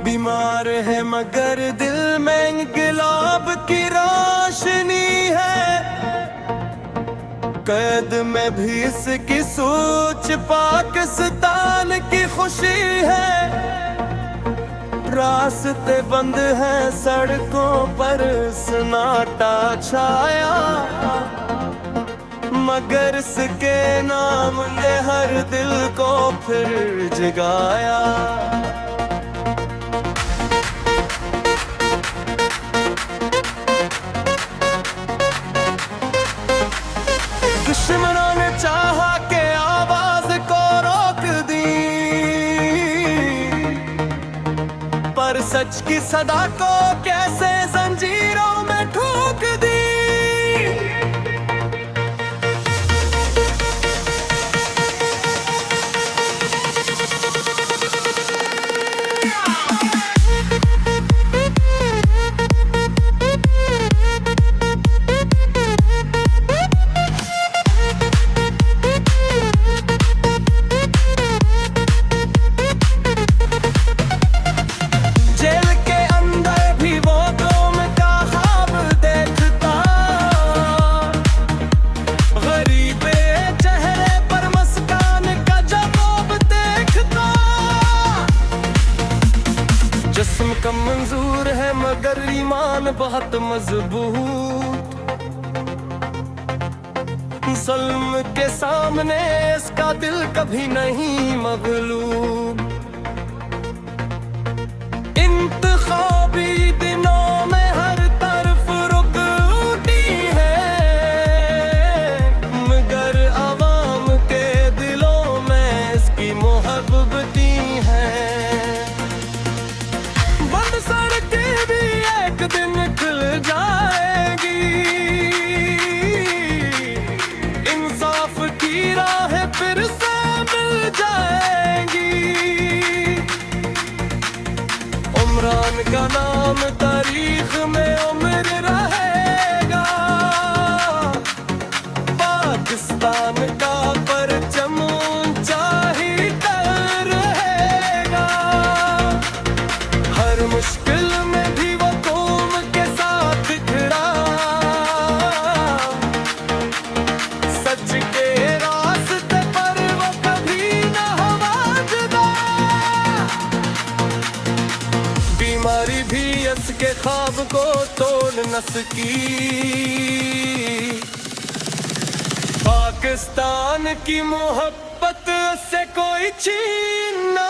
बीमार है मगर दिल में इंकलाब की रोशनी है। कैद में भी इसकी सोच पाकिस्तान की खुशी है। रास्ते बंद हैं, सड़कों पर सन्नाटा छाया, मगर इसके नाम ने हर दिल को फिर जगाया। दुश्मनों ने चाहा के आवाज को रोक दी, पर सच की सदा को कैसे जंजीरों में ठोक दी। जिस्म कम मंजूर है मगर ईमान बहुत मजबूत। ज़ुल्म के सामने इसका दिल कभी नहीं मगलूब। इंतखाबी दिनों में हर तरफ रुक उठी है, मगर आवाम के दिलों में इसकी मोहब्बती है। सड़कें भी एक दिन खुल जाएगी, इंसाफ की राहें फिर से मिल जाएंगी। उमरान का नाम तारीख में उम्र रहेगा, पाकिस्तान का परचम ऊंचा ही रहेगा। हर मुश्किल में भी वो कौम के साथ खड़ा, सच के रास्ते पर वो कभी न हुआ जुदा। बीमारी भी इसके ख्वाब को तोड़ न सकी, पाकिस्तान की मोहब्बत से कोई छीन ना